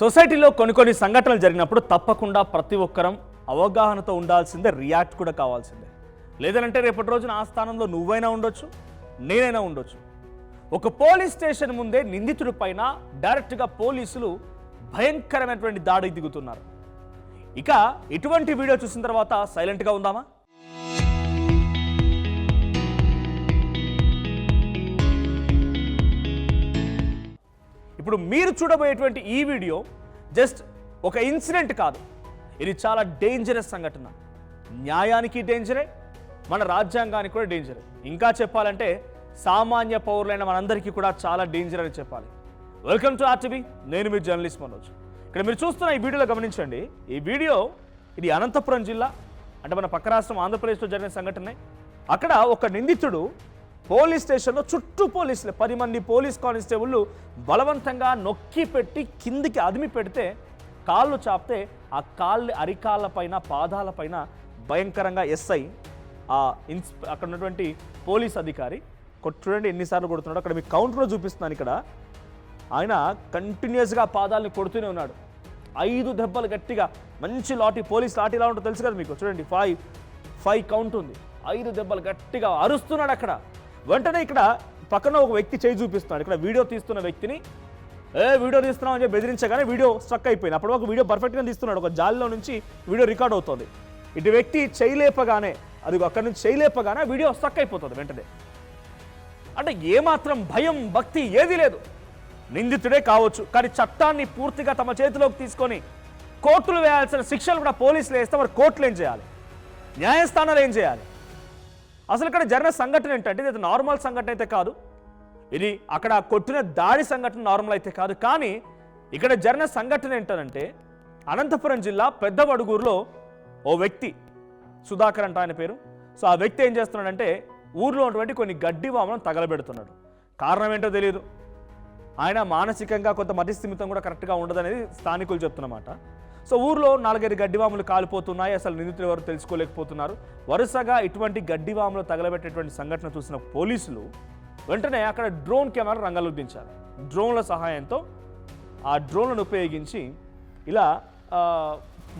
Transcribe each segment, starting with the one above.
సొసైటీలో కొన్ని సంఘటనలు జరిగినప్పుడు తప్పకుండా ప్రతి ఒక్కరం అవగాహనతో ఉండాల్సిందే, రియాక్ట్ కూడా కావాల్సిందే. లేదంటే రేపటి రోజున ఆ స్థానంలో నువ్వైనా ఉండొచ్చు, నేనైనా ఉండొచ్చు. ఒక పోలీస్ స్టేషన్ ముందే నిందితుడి పైన డైరెక్ట్గా పోలీసులు భయంకరమైనటువంటి దాడికి దిగుతున్నారు. ఇక ఇటువంటి వీడియో చూసిన తర్వాత సైలెంట్గా ఉందామా? ఇప్పుడు మీరు చూడబోయేటువంటి ఈ వీడియో జస్ట్ ఒక ఇన్సిడెంట్ కాదు, ఇది చాలా డేంజరస్ సంఘటన. న్యాయానికి డేంజరే, మన రాజ్యాంగానికి కూడా డేంజరే. ఇంకా చెప్పాలంటే సామాన్య పౌరులైన మనందరికీ కూడా చాలా డేంజర్ అని చెప్పాలి. వెల్కమ్ టు ఆర్టీవీ, నేను మీ జర్నలిస్ట్ మనోజ్. ఇక్కడ మీరు చూస్తున్న ఈ వీడియోలో గమనించండి. ఈ వీడియో ఇది అనంతపురం జిల్లా, అంటే మన పక్క రాష్ట్రం ఆంధ్రప్రదేశ్లో జరిగిన సంఘటనే. అక్కడ ఒక నిందితుడు పోలీస్ స్టేషన్లో చుట్టూ పోలీసులు 10 మంది పోలీస్ కానిస్టేబుళ్ళు బలవంతంగా నొక్కి పెట్టి కిందికి అదిమి పెడితే కాళ్ళు చాపితే ఆ కాళ్ళు అరికాళ్ళపైన పాదాలపైన భయంకరంగా ఎస్ఐ అక్కడ ఉన్నటువంటి పోలీస్ అధికారి చూడండి ఎన్నిసార్లు కొడుతున్నాడు. అక్కడ మీకు కౌంటర్లో చూపిస్తున్నాను. ఇక్కడ ఆయన కంటిన్యూస్గా పాదాలని కొడుతూనే ఉన్నాడు. 5 దెబ్బలు గట్టిగా, మంచి లాఠీ, పోలీస్ లాఠీ ఎలా ఉంటుందో తెలుసు కదా మీకు. చూడండి 5 కౌంట్ ఉంది. 5 దెబ్బలు గట్టిగా అరుస్తున్నాడు. అక్కడ వెంటనే ఇక్కడ పక్కన ఒక వ్యక్తి చేయి చూపిస్తున్నాడు. ఇక్కడ వీడియో తీస్తున్న వ్యక్తిని వీడియో తీస్తున్నాం అని చెప్పి బెదిరించగానే వీడియో స్ట్రక్ అయిపోయింది. అప్పుడు ఒక వీడియో పర్ఫెక్ట్గా తీస్తున్నాడు. ఒక జాలిలో నుంచి వీడియో రికార్డ్ అవుతుంది. ఇటు వ్యక్తి చేయలేపగానే, అది అక్కడి నుంచి చేయలేపగానే వీడియో స్ట్రక్ అయిపోతుంది వెంటనే. అంటే ఏమాత్రం భయం భక్తి ఏది లేదు. నిందితుడే కావచ్చు, కానీ చట్టాన్ని పూర్తిగా తమ చేతిలోకి తీసుకొని కోర్టులు వేయాల్సిన శిక్షలు కూడా పోలీసులు వేస్తే మరి కోర్టులు ఏం చేయాలి, న్యాయస్థానాలు ఏం చేయాలి? అసలు ఇక్కడ జరిగిన సంఘటన ఏంటంటే ఇది నార్మల్ సంఘటన అయితే కాదు. ఇది అక్కడ కొట్టిన దాడి సంఘటన నార్మల్ అయితే కాదు. కానీ ఇక్కడ జరిగిన సంఘటన ఏంటంటే అనంతపురం జిల్లా పెద్దవడుగూరులో ఓ వ్యక్తి, సుధాకర్ అంట ఆయన పేరు. సో ఆ వ్యక్తి ఏం చేస్తున్నాడంటే ఊర్లో ఉన్నటువంటి కొన్ని గడ్డి వాములను తగలబెడుతున్నాడు. కారణం ఏంటో తెలియదు. ఆయన మానసికంగా కొంత మతిస్థిమితం కూడా కరెక్ట్గా ఉండదనేది స్థానికులు చెప్తున్నమాట. సో ఊర్లో 4-5 గడ్డివాములు కాలిపోతున్నాయి. అసలు నిందితులు ఎవరు తెలుసుకోలేకపోతున్నారు. వరుసగా ఇటువంటి గడ్డివాములు తగలబెట్టేటువంటి సంఘటన చూసిన పోలీసులు వెంటనే అక్కడ డ్రోన్ కెమెరా రంగంలోకి దించారు. డ్రోన్ల సహాయంతో ఆ డ్రోన్లను ఉపయోగించి ఇలా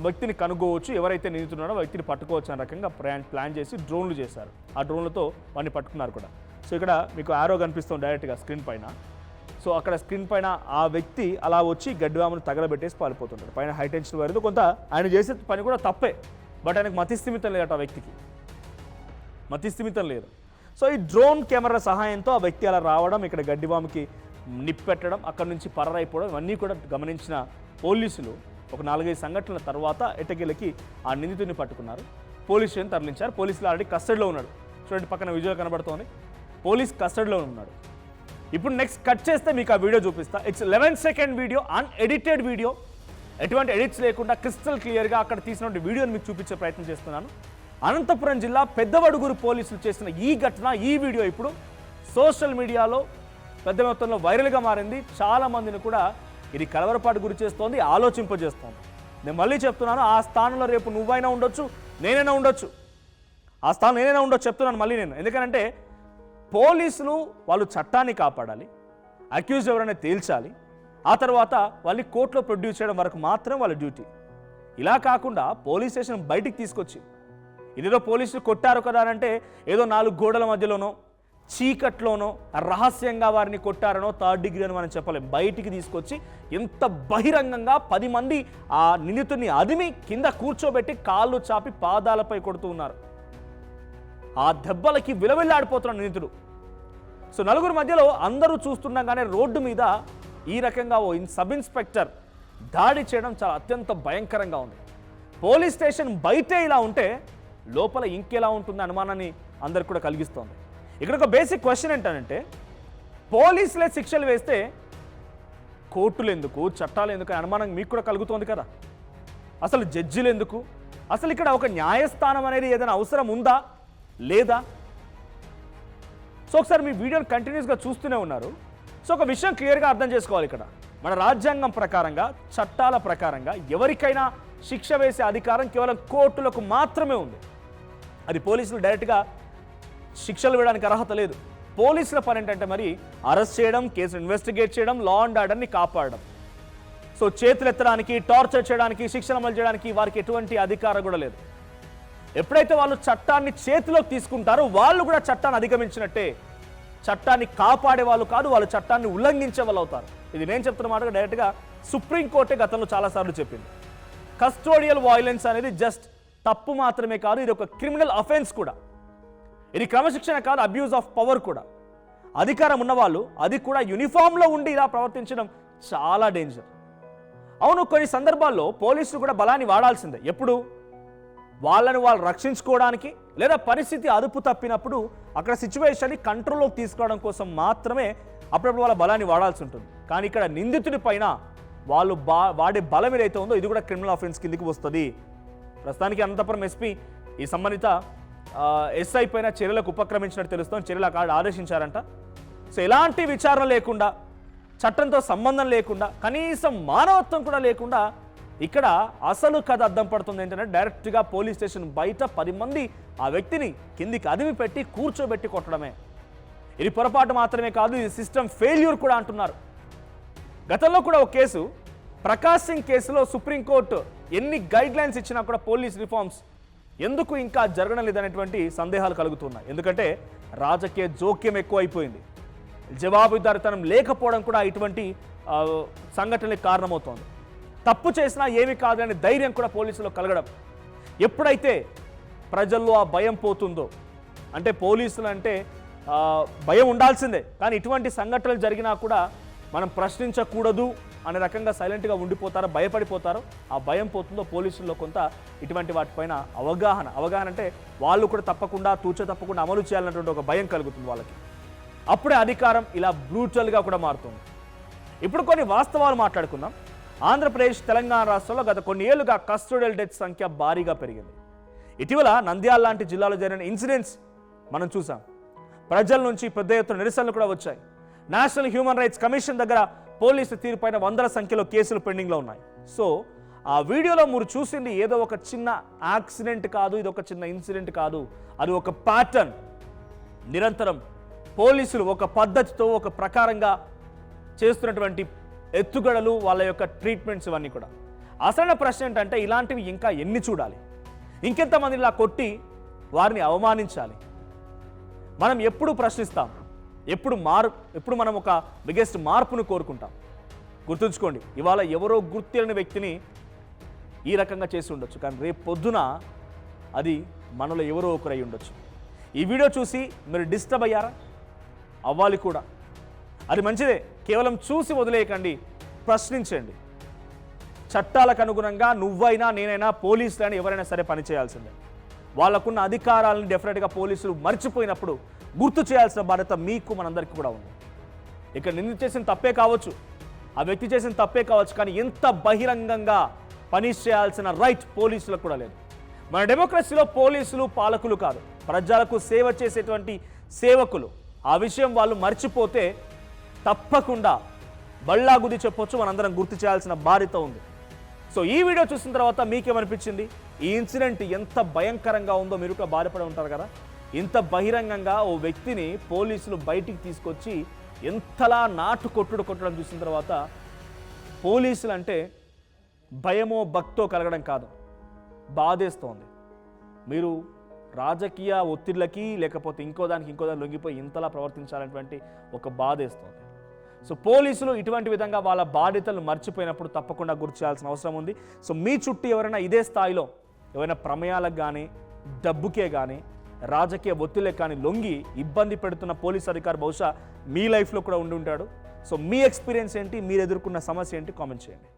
వ్యక్తిని కనుగోవచ్చు, ఎవరైతే నిందితున్నాడో వ్యక్తిని పట్టుకోవచ్చు అనే రకంగా ప్లాన్ చేసి డ్రోన్లు చేశారు. ఆ డ్రోన్లతో వాడిని పట్టుకున్నారు కూడా. సో ఇక్కడ మీకు ఆరో కనిపిస్తుంది డైరెక్ట్గా స్క్రీన్ పైన. సో అక్కడ స్క్రీన్ పైన ఆ వ్యక్తి అలా వచ్చి గడ్డివామును తగలబెట్టేసి పారిపోతుంటాడు. పైన హైటెన్షన్ వైర్తో కొంత ఆయన చేసే పని కూడా తప్పే, బట్ ఆయనకు మతిస్థిమితం లేదట. ఆ వ్యక్తికి మతిస్థిమితం లేదు. సో ఈ డ్రోన్ కెమెరా సహాయంతో ఆ వ్యక్తి అలా రావడం, ఇక్కడ గడ్డివాముకి నిప్పెట్టడం, అక్కడ నుంచి పర్రైపోవడం, ఇవన్నీ కూడా గమనించిన పోలీసులు ఒక 4-5 సంఘటనల తర్వాత ఎటకెళ్ళకి ఆ నిందితుడిని పట్టుకున్నారు. పోలీస్ స్టేషన్ తరలించారు. పోలీసులు ఆల్రెడీ కస్టడీలో ఉన్నాడు. చూడండి పక్కన విజువల్ కనబడుతోంది. పోలీస్ కస్టడీలో ఉన్నాడు. ఇప్పుడు నెక్స్ట్ కట్ చేస్తే మీకు ఆ వీడియో చూపిస్తా. It's 11 second video, unedited video, ఎటువంటి ఎడిట్స్ లేకుండా క్రిస్టల్ క్లియర్గా అక్కడ తీసినటువంటి వీడియోని మీకు చూపించే ప్రయత్నం చేస్తున్నాను. అనంతపురం జిల్లా పెద్దవడుగురు పోలీసులు చేసిన ఈ ఘటన, ఈ వీడియో ఇప్పుడు సోషల్ మీడియాలో పెద్ద మొత్తంలో వైరల్గా మారింది. చాలా మందిని కూడా ఇది కలవరపాటు గురి చేస్తోంది, ఆలోచింపజేస్తోంది. నేను మళ్ళీ చెప్తున్నాను, ఆ స్థానంలో రేపు నువ్వైనా ఉండొచ్చు, నేనైనా ఉండొచ్చు. ఆ స్థానం నేనైనా ఉండొచ్చు చెప్తున్నాను మళ్ళీ నేను. ఎందుకంటే పోలీసులు వాళ్ళు చట్టాన్ని కాపాడాలి, అక్యూజ్ ఎవరైనా తేల్చాలి, ఆ తర్వాత వాళ్ళని కోర్టులో ప్రొడ్యూస్ చేయడం వరకు మాత్రం వాళ్ళ డ్యూటీ. ఇలా కాకుండా పోలీస్ స్టేషన్ బయటికి తీసుకొచ్చి ఇదేదో పోలీసులు కొట్టారు కదా అంటే ఏదో 4 గోడల మధ్యలోనో చీకట్లోనో రహస్యంగా వారిని కొట్టారనో 3rd డిగ్రీ అని మనం చెప్పలేం. బయటికి తీసుకొచ్చి ఎంత బహిరంగంగా 10 మంది ఆ నిందితుడిని అదిమి కింద కూర్చోబెట్టి కాళ్ళు చాపి పాదాలపై కొడుతూ ఉన్నారు. ఆ దెబ్బలకి విలవిల్లాడిపోతున్న నిందితుడు. సో 4 మధ్యలో అందరూ చూస్తుండగానే రోడ్డు మీద ఈ రకంగా ఓ సబ్ ఇన్స్పెక్టర్ దాడి చేయడం చాలా అత్యంత భయంకరంగా ఉంది. పోలీస్ స్టేషన్ బయటే ఇలా ఉంటే లోపల ఇంకెలా ఉంటుంది అనుమానాన్ని అందరికి కూడా కలిగిస్తోంది. ఇక్కడ ఒక బేసిక్ క్వశ్చన్ ఏంటంటే పోలీసులే శిక్షలు వేస్తే కోర్టులు ఎందుకు, చట్టాలు ఎందుకు అని అనుమానం మీకు కూడా కలుగుతోంది కదా. అసలు జడ్జిలు ఎందుకు, అసలు ఇక్కడ ఒక న్యాయస్థానం అనేది ఏదైనా అవసరం ఉందా లేదా? సో ఒకసారి మీ వీడియోని కంటిన్యూస్గా చూస్తూనే ఉన్నారు. సో ఒక విషయం క్లియర్గా అర్థం చేసుకోవాలి. ఇక్కడ మన రాజ్యాంగం ప్రకారంగా, చట్టాల ప్రకారంగా ఎవరికైనా శిక్ష వేసే అధికారం కేవలం కోర్టులకు మాత్రమే ఉంది. అది పోలీసులు డైరెక్ట్గా శిక్షలు వేయడానికి అర్హత లేదు. పోలీసుల పని ఏంటంటే మరి అరెస్ట్ చేయడం, కేసు ఇన్వెస్టిగేట్ చేయడం, లా అండ్ ఆర్డర్ని కాపాడడం. సో చేతులు ఎత్తడానికి, టార్చర్ చేయడానికి, శిక్షణ అమలు చేయడానికి వారికి ఎటువంటి అధికారం కూడా లేదు. ఎప్పుడైతే వాళ్ళు చట్టాన్ని చేతిలోకి తీసుకుంటారో వాళ్ళు కూడా చట్టాన్ని అధిగమించినట్టే. చట్టాన్ని కాపాడే వాళ్ళు కాదు, వాళ్ళు చట్టాన్ని ఉల్లంఘించే వాళ్ళు అవుతారు. ఇది నేను చెప్తున్న మాటగా డైరెక్ట్గా సుప్రీంకోర్టే గతంలో చాలాసార్లు చెప్పింది. కస్టోడియల్ వాయిలెన్స్ అనేది జస్ట్ తప్పు మాత్రమే కాదు, ఇది ఒక క్రిమినల్ అఫెన్స్ కూడా. ఇది క్రమశిక్షణ కాదు, అబ్యూజ్ ఆఫ్ పవర్ కూడా. అధికారం ఉన్నవాళ్ళు అది కూడా యూనిఫామ్లో ఉండి ఇలా ప్రవర్తించడం చాలా డేంజర్. అవును, కొన్ని సందర్భాల్లో పోలీసులు కూడా బలాన్ని వాడాల్సిందే. ఎప్పుడు? వాళ్ళని వాళ్ళు రక్షించుకోవడానికి, లేదా పరిస్థితి అదుపు తప్పినప్పుడు అక్కడ సిచ్యువేషన్ని కంట్రోల్లోకి తీసుకోవడం కోసం మాత్రమే అప్పుడప్పుడు వాళ్ళ బలాన్ని వాడాల్సి ఉంటుంది. కానీ ఇక్కడ నిందితుడి పైన వాళ్ళు వాడే బలం ఏదైతే ఉందో ఇది కూడా క్రిమినల్ అఫెన్స్ కిందికి వస్తుంది. ప్రస్తుతానికి అనంతపురం ఎస్పీ ఈ సంబంధిత ఎస్ఐ పైన చర్యలకు ఉపక్రమించినట్టు తెలుస్తుంది. చర్యలకు ఆదేశించారంట. సో ఎలాంటి విచారణ లేకుండా, చట్టంతో సంబంధం లేకుండా, కనీసం మానవత్వం కూడా లేకుండా ఇక్కడ అసలు కథ అద్దం పడుతుంది. ఏంటంటే డైరెక్ట్గా పోలీస్ స్టేషన్ బయట 10 మంది ఆ వ్యక్తిని కిందికి అదిమి పెట్టి కూర్చోబెట్టి కొట్టడమే. ఇది పొరపాటు మాత్రమే కాదు, ఇది సిస్టమ్ ఫెయిల్యూర్ కూడా అంటున్నారు. గతంలో కూడా ఒక కేసు, ప్రకాష్ సింగ్ కేసులో సుప్రీంకోర్టు ఎన్ని గైడ్ లైన్స్ ఇచ్చినా కూడా పోలీస్ రిఫార్మ్స్ ఎందుకు ఇంకా జరగడం లేదనేటువంటి సందేహాలు కలుగుతున్నాయి. ఎందుకంటే రాజకీయ జోక్యం ఎక్కువైపోయింది, జవాబుదారితనం లేకపోవడం కూడా ఇటువంటి సంఘటనలకు కారణమవుతోంది. తప్పు చేసినా ఏమీ కాదని ధైర్యం కూడా పోలీసులో కలగడం. ఎప్పుడైతే ప్రజల్లో ఆ భయం పోతుందో, అంటే పోలీసులు అంటే భయం ఉండాల్సిందే, కానీ ఇటువంటి సంఘటనలు జరిగినా కూడా మనం ప్రశ్నించకూడదు అనే రకంగా సైలెంట్గా ఉండిపోతారో, భయపడిపోతారో, ఆ భయం పోతుందో పోలీసుల్లో కొంత ఇటువంటి వాటిపైన అవగాహన అంటే వాళ్ళు కూడా తప్పకుండా తప్పకుండా అమలు చేయాలన్నటువంటి ఒక భయం కలుగుతుంది వాళ్ళకి. అప్పుడే అధికారం ఇలా బ్రూటల్గా కూడా మారుతుంది. ఇప్పుడు కొన్ని వాస్తవాలు మాట్లాడుకుందాం. ఆంధ్రప్రదేశ్, తెలంగాణ రాష్ట్రాల్లో గత కొన్ని ఏళ్లుగా కస్టోడియల్ డెత్ సంఖ్య భారీగా పెరిగింది. ఇటీవల నంద్యాల లాంటి జిల్లాలో జరిగిన ఇన్సిడెంట్స్ మనం చూసాం. ప్రజల నుంచి పెద్ద ఎత్తున నిరసనలు కూడా వచ్చాయి. నేషనల్ హ్యూమన్ రైట్స్ కమిషన్ దగ్గర పోలీసు తీరుపైన వందల సంఖ్యలో కేసులు పెండింగ్లో ఉన్నాయి. సో ఆ వీడియోలో మీరు చూసింది ఏదో ఒక చిన్న యాక్సిడెంట్ కాదు, ఇది ఒక చిన్న ఇన్సిడెంట్ కాదు, అది ఒక ప్యాటర్న్. నిరంతరం పోలీసులు ఒక పద్ధతితో, ఒక ప్రకారంగా చేస్తున్నటువంటి ఎత్తుగడలు, వాళ్ళ యొక్క ట్రీట్మెంట్స్, ఇవన్నీ కూడా. అసలైన ప్రశ్న ఏంటంటే ఇలాంటివి ఇంకా ఎన్ని చూడాలి? ఇంకెంతమంది ఇలా కొట్టి వారిని అవమానించాలి? మనం ఎప్పుడు ప్రశ్నిస్తాం, ఎప్పుడు మనం ఒక బిగ్గెస్ట్ మార్పును కోరుకుంటాం. గుర్తుంచుకోండి, ఇవాళ ఎవరో గుర్తిరని వ్యక్తిని ఈ రకంగా చేసి ఉండొచ్చు, కానీ రేపు పొద్దున అది మనలో ఎవరో ఒకరు అయి ఉండొచ్చు. ఈ వీడియో చూసి మీరు డిస్టర్బ్ అయ్యారా? అవ్వాలి కూడా, అది మంచిదే. కేవలం చూసి వదిలేయకండి, ప్రశ్నించండి. చట్టాలకు అనుగుణంగా నువ్వైనా, నేనైనా, పోలీసులైనా ఎవరైనా సరే పనిచేయాల్సిందే. వాళ్ళకున్న అధికారాలను డెఫినెట్గా పోలీసులు మర్చిపోయినప్పుడు గుర్తు చేయాల్సిన బాధ్యత మీకు, మనందరికీ కూడా ఉంది. ఇక్కడ నిందిత చేసిన తప్పే కావచ్చు, ఆ వ్యక్తి చేసిన తప్పే కావచ్చు, కానీ ఎంత బహిరంగంగా పనిష్ చేయాల్సిన రైట్ పోలీసులకు కూడా లేదు. మన డెమోక్రసీలో పోలీసులు పాలకులు కాదు, ప్రజలకు సేవ చేసేటువంటి సేవకులు. ఆ విషయం వాళ్ళు మర్చిపోతే తప్పకుండా బళ్ళాగుది చెప్పొచ్చు, మనందరం గుర్తు చేయాల్సిన బాధ్యత ఉంది. సో ఈ వీడియో చూసిన తర్వాత మీకేమనిపించింది? ఈ ఇన్సిడెంట్ ఎంత భయంకరంగా ఉందో మీరు కూడా బాధపడి ఉంటారు కదా. ఇంత బహిరంగంగా ఓ వ్యక్తిని పోలీసులు బయటికి తీసుకొచ్చి ఎంతలా కొట్టడం చూసిన తర్వాత పోలీసులు అంటే భయమో భక్తో కలగడం కాదు, బాధేస్తోంది. మీరు రాజకీయ ఒత్తిళ్లకి లేకపోతే ఇంకో దానికి లొంగిపోయి ఇంతలా ప్రవర్తించాలనేటువంటి ఒక బాధేస్తోంది. సో పోలీసులు ఇటువంటి విధంగా వాళ్ళ బాధ్యతలు మర్చిపోయినప్పుడు తప్పకుండా గుర్తు చేయాల్సిన అవసరం ఉంది. సో మీ చుట్టూ ఎవరైనా ఇదే స్థాయిలో ఏమైనా ప్రమేయాలకు కానీ, డబ్బుకే కానీ, రాజకీయ ఒత్తిళ్ళకి కానీ లొంగి ఇబ్బంది పెడుతున్న పోలీస్ అధికారి బహుశా మీ లైఫ్లో కూడా ఉండి ఉంటాడు. సో మీ ఎక్స్పీరియన్స్ ఏంటి, మీరు ఎదుర్కొన్న సమస్య ఏంటి, కామెంట్ చేయండి.